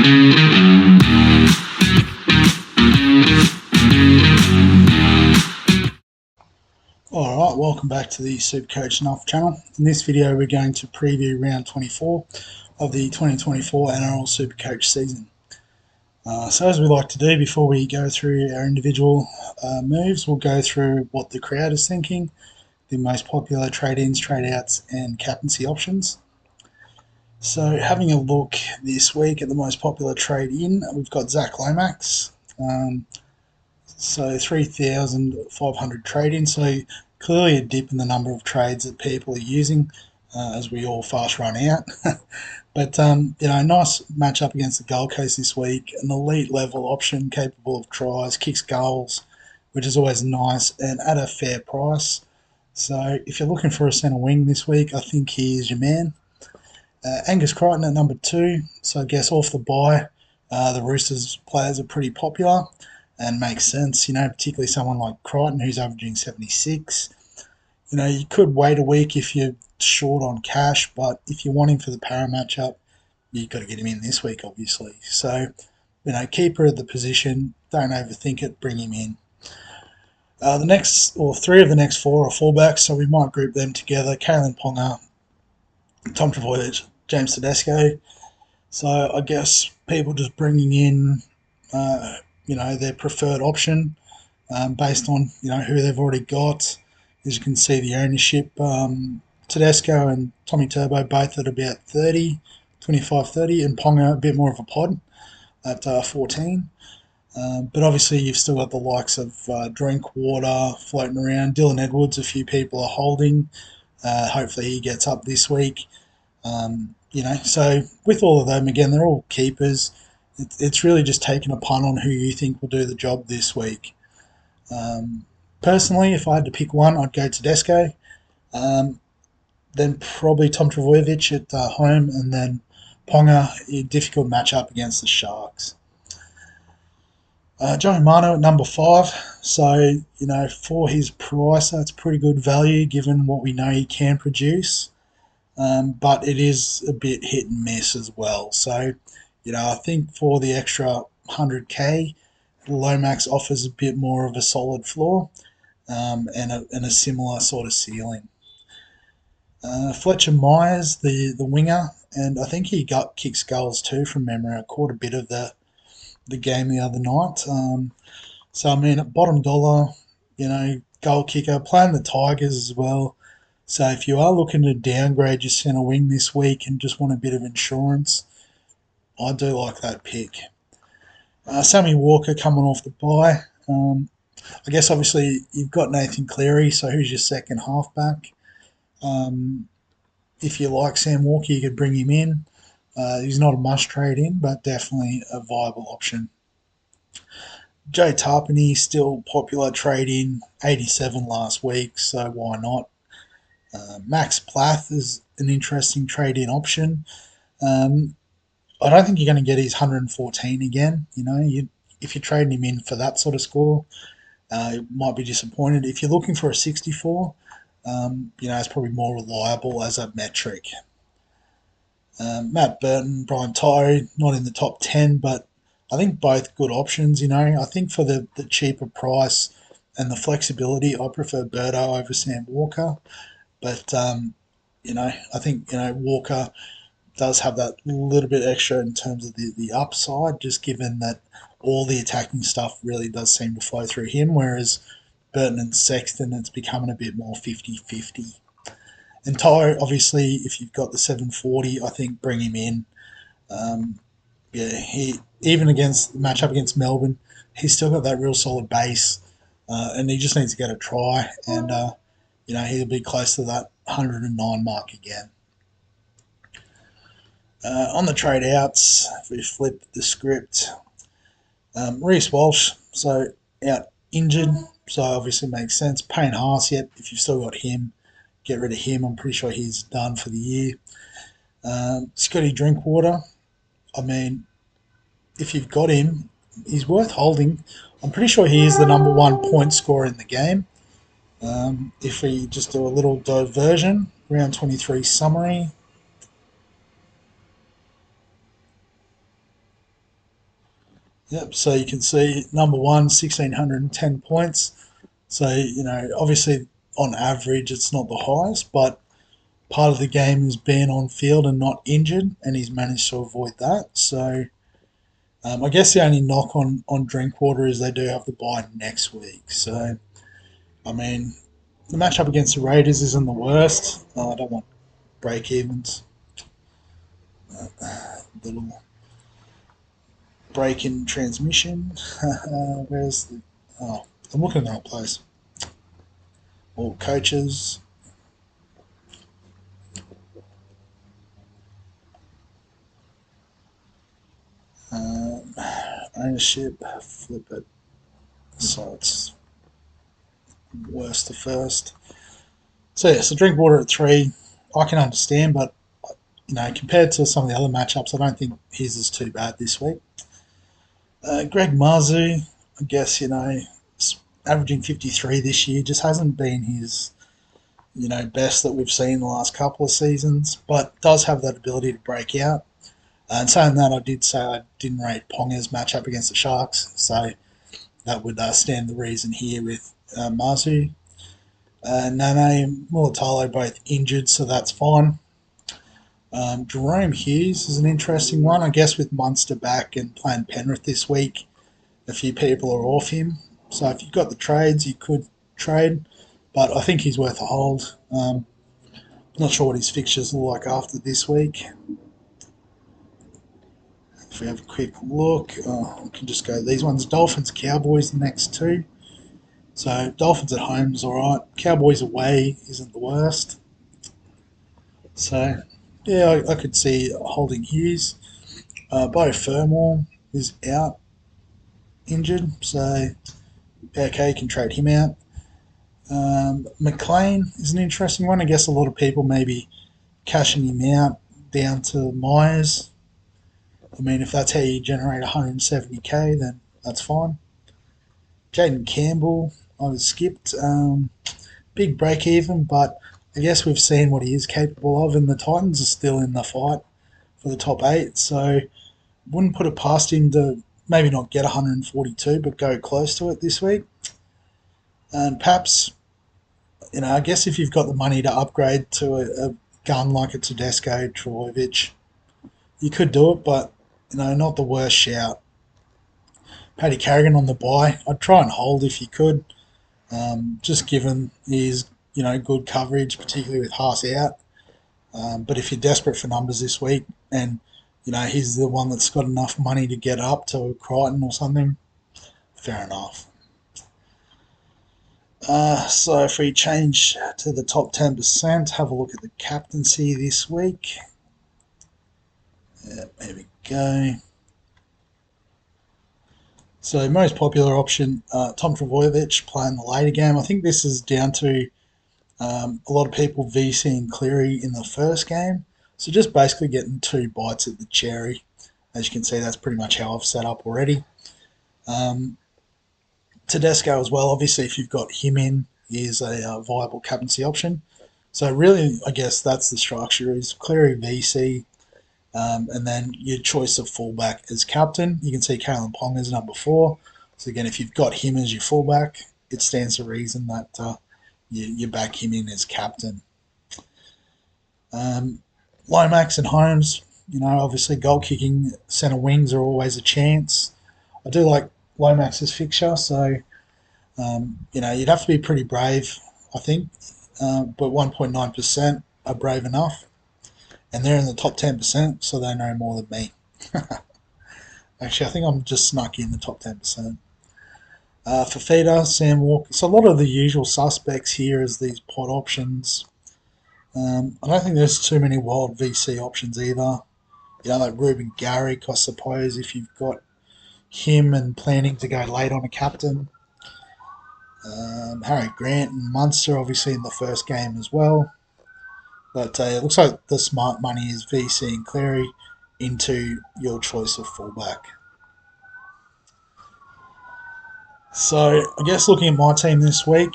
Alright, welcome back to the SuperCoach Enough channel. In this video we're going to preview round 24 of the 2024 NRL SuperCoach season. So as we like to do before we go through our individual moves, we'll go through what the creator's thinking, the most popular trade-ins, trade-outs and captaincy options. So having a look this week at the most popular trade-in, we've got Zach Lomax. So 3,500 trade-in, so clearly a dip in the number of trades that people are using as we all fast run out. But nice matchup against the Gold Coast this week, an elite level option capable of tries, kicks goals, which is always nice and at a fair price. So if you're looking for a centre wing this week, I think he is your man. Angus Crichton at number 2, so I guess off the bye, the Roosters players are pretty popular. And makes sense, particularly someone like Crichton who's averaging 76. You could wait a week if you're short on cash, but if you want him for the Para matchup, you've got to get him in this week, obviously. So, keeper at the position, don't overthink it, bring him in. Three of the next 4 are fullbacks, so we might group them together. Kalen Ponga, Tom Trbojevic, James Tedesco. So I guess people just bringing in their preferred option based on who they've already got. As you can see, the ownership, Tedesco and Tommy Turbo both at about 25-30, and Ponga a bit more of a pod at 14. But obviously you've still got the likes of Drinkwater floating around. Dylan Edwards, a few people are holding. Hopefully he gets up this week. So with all of them, again, they're all keepers. It's really just taking a punt on who you think will do the job this week. Personally, if I had to pick one, I'd go Tedesco, then probably Tom Trbojevic at home, and then Ponga, a difficult matchup against the Sharks. Joey Mano at number 5, so for his price, that's pretty good value given what we know he can produce, but it is a bit hit and miss as well. So I think for the extra 100k, Lomax offers a bit more of a solid floor and a similar sort of ceiling. Fletcher Myers, the winger, and I think he kicks goals too from memory. I caught a bit of the game the other night. At bottom dollar, goal kicker, playing the Tigers as well. So if you are looking to downgrade your centre wing this week and just want a bit of insurance, I do like that pick. Sammy Walker coming off the bye. I guess obviously you've got Nathan Cleary, so who's your second halfback? If you like Sam Walker, you could bring him in. He's not a must trade in, but definitely a viable option. Joe Tarpany, still popular trade in, 87 last week, so why not? Max Plath is an interesting trade in option. I don't think you're going to get his 114 again. If you're trading him in for that sort of score, you might be disappointed. If you're looking for a 64, it's probably more reliable as a metric. Matt Burton, Brian Tyree, not in the top 10, but I think both good options. I think for the cheaper price and the flexibility, I prefer Burto over Sam Walker. But, I think, Walker does have that little bit extra in terms of the upside, just given that all the attacking stuff really does seem to flow through him, whereas Burton and Sexton, it's becoming a bit more 50-50. And Tyre, obviously, if you've got the 740, I think bring him in. He even against the matchup against Melbourne, he's still got that real solid base, and he just needs to get a try, and he'll be close to that 109 mark again. On the trade outs, if we flip the script, Reece Walsh, so out injured, so obviously makes sense. Payne Haas, yet if you've still got him, get rid of him. I'm pretty sure he's done for the year. Scotty Drinkwater, if you've got him, he's worth holding. I'm pretty sure he is the number 1 point scorer in the game. If we just do a little diversion, round 23 summary. Yep, so you can see number one, 1,610 points. So, obviously on average it's not the highest, but part of the game is being on field and not injured, and he's managed to avoid that. So, I guess the only knock on Drinkwater is they do have the bye next week. So, I mean, the matchup against the Raiders isn't the worst. I don't want break evens. Little break in transmission. Where's the. Oh, I'm looking in the wrong place. All coaches. Um, ownership. Flip it. So it's worst to first. So yeah, so Drinkwater at 3, I can understand, but compared to some of the other matchups, I don't think his is too bad this week. Greg Marzhew, I guess averaging 53 this year, just hasn't been his best that we've seen the last couple of seasons, but does have that ability to break out. And saying that, I did say I didn't rate Ponga's matchup against the Sharks, so that would stand the reason here with Marzhew. Nane, Mulatalo both injured, so that's fine. Jerome Hughes is an interesting one. I guess with Munster back and playing Penrith this week, a few people are off him. So if you've got the trades, you could trade, but I think he's worth a hold. Not sure what his fixtures look like after this week. If we have a quick look, we can just go these ones. Dolphins, Cowboys, the next two. So Dolphins at home is alright. Cowboys away isn't the worst. So yeah, I could see holding Hughes. Bo Fermor is out injured, so okay, you can trade him out. McLean is an interesting one. I guess a lot of people maybe cashing him out down to Myers. I mean, if that's how you generate 170k, then that's fine. Jaden Campbell, I was skipped. Big break even, but I guess we've seen what he is capable of, and the Titans are still in the fight for the top 8, so wouldn't put it past him to maybe not get 142, but go close to it this week. And perhaps, I guess if you've got the money to upgrade to a gun like a Tedesco, Trbojevic, you could do it, but, not the worst shout. Paddy Carrigan on the bye, I'd try and hold if you could, just given his, good coverage, particularly with Haas out. But if you're desperate for numbers this week and, he's the one that's got enough money to get up to Crichton or something, fair enough. So if we change to the top 10%, have a look at the captaincy this week. Yeah, there we go. So most popular option, Tom Trbojevic playing the later game. I think this is down to a lot of people VCing Cleary in the first game. So just basically getting 2 bites at the cherry. As you can see, that's pretty much how I've set up already. Tedesco as well, obviously if you've got him in, he is a viable captaincy option. So really, I guess that's the structure, is Cleary VC, and then your choice of fullback as captain. You can see Kalen Pong is number 4. So again, if you've got him as your fullback, it stands to reason that you back him in as captain. Lomax and Holmes, obviously goal kicking centre wings are always a chance. I do like Lomax's fixture, so you'd have to be pretty brave, I think, but 1.9% are brave enough, and they're in the top 10%, so they know more than me. Actually, I think I'm just snuck in the top 10%. Fafita, Sam Walker, so a lot of the usual suspects here as these pod options. I don't think there's too many wild VC options either. Like Ruben Garrick, I suppose, if you've got him and planning to go late on a captain. Harry Grant and Munster obviously in the first game as well. But it looks like the smart money is VC and Cleary into your choice of fullback. So I guess looking at my team this week,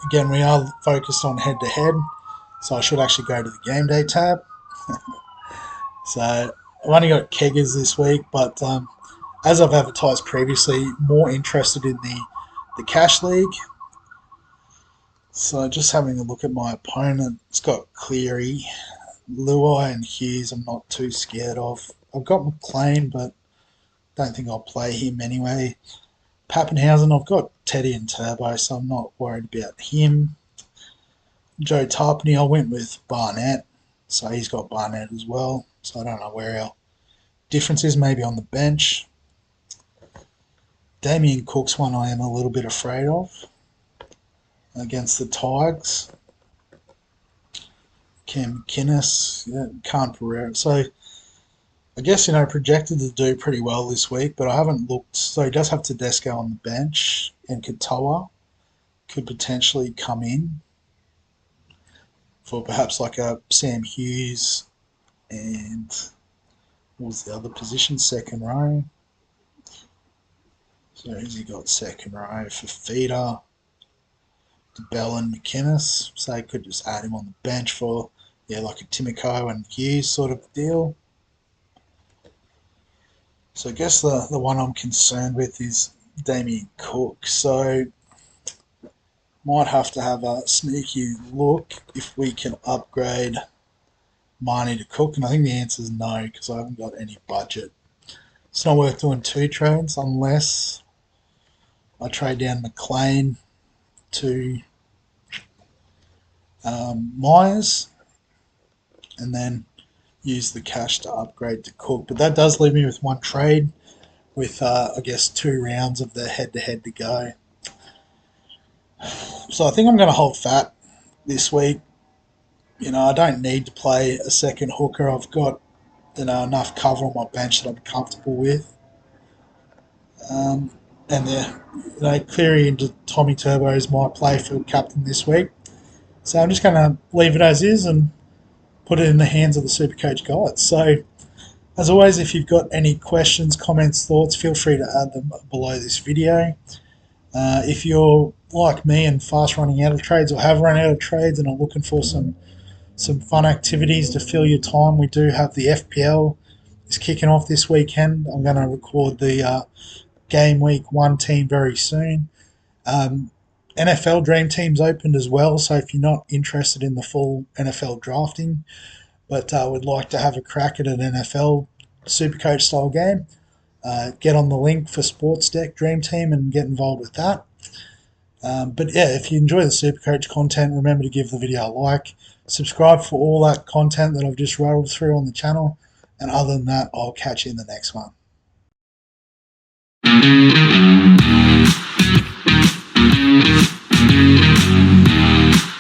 again we are focused on head to head, so I should actually go to the game day tab. So I've only got Keggers this week, but as I've advertised previously, more interested in the Cash League. So just having a look at my opponent, it's got Cleary, Luai and Hughes I'm not too scared of. I've got McLean, but don't think I'll play him anyway. Pappenhausen, I've got Teddy and Turbo, so I'm not worried about him. Joe Tarpany, I went with Barnett, so he's got Barnett as well. So I don't know where our difference is, maybe on the bench. Damien Cook's one I am a little bit afraid of against the Tigers. Cam McInnes, yeah, Khan Pereira. So I guess, projected to do pretty well this week, but I haven't looked. So he does have Tedesco on the bench, and Katoa could potentially come in for perhaps like a Sam Hughes and what was the other position? Second row. So who's he got second row? For Feeder, Bell and McInnes. So they could just add him on the bench for, like a Timoko and Hughes sort of deal. So I guess the one I'm concerned with is Damien Cook. So might have to have a sneaky look if we can upgrade Marnie to Cook. And I think the answer is no, because I haven't got any budget. It's not worth doing 2 trades unless I trade down McLean to Myers and then use the cash to upgrade to Cook. But that does leave me with 1 trade with, I guess, 2 rounds of the head-to-head to go. So I think I'm going to hold fat this week. I don't need to play a second hooker. I've got enough cover on my bench that I'm comfortable with. And Cleary into Tommy Turbo is my play for captain this week. So I'm just going to leave it as is and put it in the hands of the SuperCoach guides. So as always, if you've got any questions, comments, thoughts, feel free to add them below this video. If you're like me and fast running out of trades or have run out of trades and are looking for some fun activities to fill your time, we do have the FPL is kicking off this weekend. I'm going to record the game week 1 team very soon. NFL Dream Team's opened as well, so if you're not interested in the full NFL drafting, but would like to have a crack at an NFL Supercoach style game, get on the link for Sports Deck Dream Team and get involved with that. But yeah, if you enjoy the Supercoach content, remember to give the video a like, subscribe for all that content that I've just rattled through on the channel, and other than that, I'll catch you in the next one.